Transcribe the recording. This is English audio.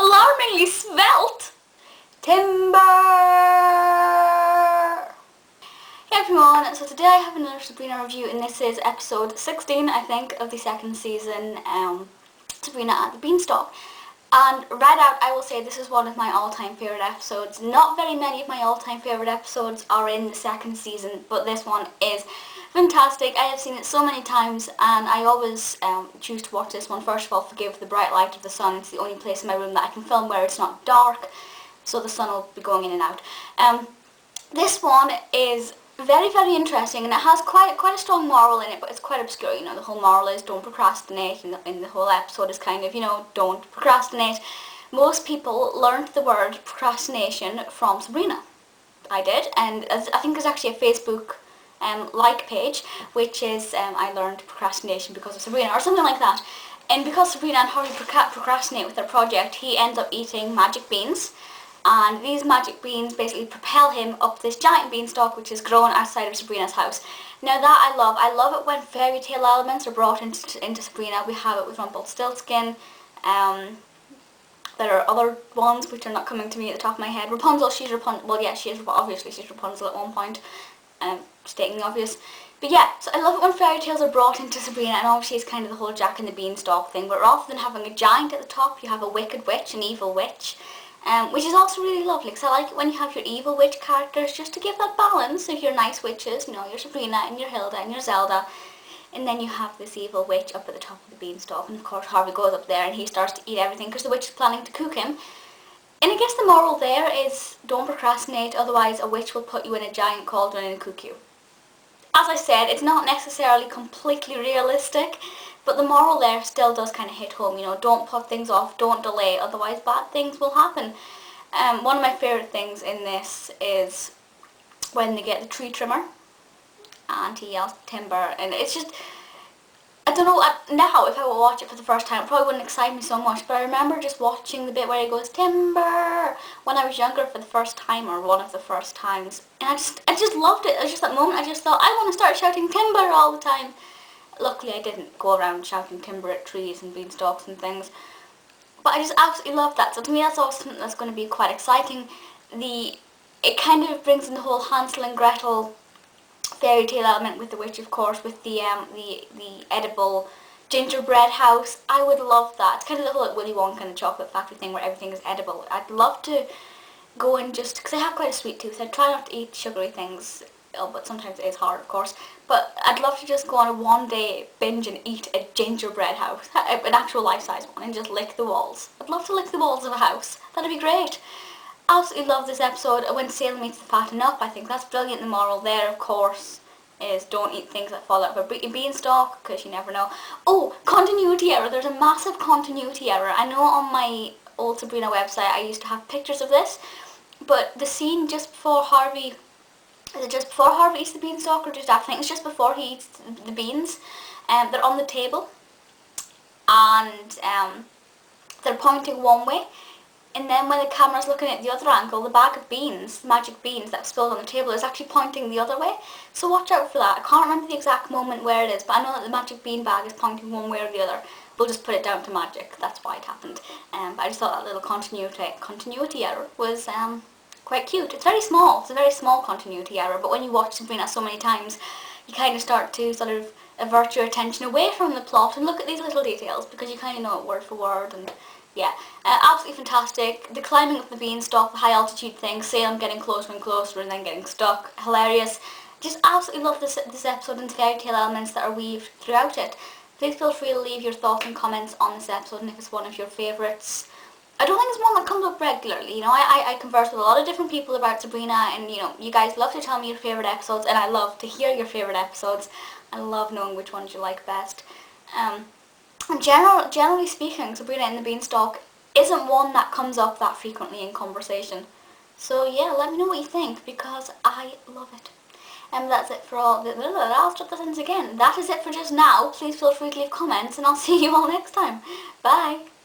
alarmingly svelte timber. Hey everyone, so today I have another Sabrina review, and this is episode 16, I think, of the second season, Sabrina and the Beanstalk. And right out, I will say this is one of my all-time favourite episodes. Not very many of my all-time favourite episodes are in the second season, but this one is fantastic. I have seen it so many times, and I always choose to watch this one. First of all, forgive the bright light of the sun. It's the only place in my room that I can film where it's not dark, so the sun will be going in and out. This one is very, very interesting, and it has quite a strong moral in it, but it's quite obscure. You know, the whole moral is don't procrastinate, and the whole episode is kind of, you know, don't procrastinate. Most people learned the word procrastination from Sabrina. I did, and I think there's actually a Facebook like page, which is I learned procrastination because of Sabrina, or something like that. And because Sabrina and Harvey procrastinate with their project, he ends up eating magic beans. And these magic beans basically propel him up this giant beanstalk which is grown outside of Sabrina's house. Now that I love. I love it when fairy tale elements are brought into Sabrina. We have it with Rumpelstiltskin. There are other ones which are not coming to me at the top of my head. Rapunzel, she's Rapunzel. Well, yeah, obviously she's Rapunzel at one point, stating the obvious. But yeah, so I love it when fairy tales are brought into Sabrina, and obviously it's kind of the whole Jack and the Beanstalk thing. But rather than having a giant at the top, you have a wicked witch, an evil witch. Which is also really lovely, because I like it when you have your evil witch characters, just to give that balance of your nice witches, you know, your Sabrina and your Hilda and your Zelda, and then you have this evil witch up at the top of the beanstalk, and of course Harvey goes up there and he starts to eat everything because the witch is planning to cook him. And I guess the moral there is don't procrastinate, otherwise a witch will put you in a giant cauldron and cook you. As I said, it's not necessarily completely realistic, but the moral there still does kind of hit home. You know, don't put things off, don't delay, otherwise bad things will happen. One of my favourite things in this is when they get the Treetrimmer and he yells timber, and it's just, I don't know, now if I would watch it for the first time it probably wouldn't excite me so much, but I remember just watching the bit where he goes timber when I was younger for the first time, or one of the first times, and I just loved it. It was just that moment I just thought, I want to start shouting timber all the time. Luckily I didn't go around shouting timber at trees and beanstalks and things, but I just absolutely love that. So to me that's also something that's going to be quite exciting. It kind of brings in the whole Hansel and Gretel fairy tale element with the witch, of course, with the edible gingerbread house. I would love that. It's kind of the whole Willy Wonka and the chocolate factory thing where everything is edible. I'd love to go and just, because I have quite a sweet tooth, I try not to eat sugary things, but sometimes it is hard, of course. But I'd love to just go on a one-day binge and eat a gingerbread house, an actual life-size one, and just lick the walls. I'd love to lick the walls of a house. That'd be great. Absolutely love this episode. When Salem eats the fatten up, I think that's brilliant. The moral there, of course, is don't eat things that fall out of a beanstalk, because you never know. Oh, continuity error. There's a massive continuity error. I know on my old Sabrina website I used to have pictures of this, but the scene just before Harvey, is it just before Harvey eats the beanstalk or just after? I think it's just before he eats the beans. They're on the table, and they're pointing one way. And then when the camera's looking at the other angle, the bag of beans, magic beans that spilled on the table, is actually pointing the other way. So watch out for that. I can't remember the exact moment where it is, but I know that the magic bean bag is pointing one way or the other. We'll just put it down to magic. That's why it happened. But I just thought that little continuity error was quite cute. It's very small. It's a very small continuity error, but when you watch Sabrina so many times, you kind of start to sort of avert your attention away from the plot and look at these little details, because you kind of know it word for word. And yeah, absolutely fantastic. The climbing up the beanstalk, the high altitude thing, Salem getting closer and closer and then getting stuck, hilarious. Just absolutely love this episode and the fairy tale elements that are weaved throughout it. Please feel free to leave your thoughts and comments on this episode, and if it's one of your favourites. I don't think it's one that comes up regularly. You know, I converse with a lot of different people about Sabrina, and you know, you guys love to tell me your favourite episodes, and I love to hear your favourite episodes. I love knowing which ones you like best. Generally speaking, Sabrina and the Beanstalk isn't one that comes up that frequently in conversation. So yeah, let me know what you think, because I love it. And that's it for all. I'll start the sentence again. That is it for just now. Please feel free to leave comments, and I'll see you all next time. Bye.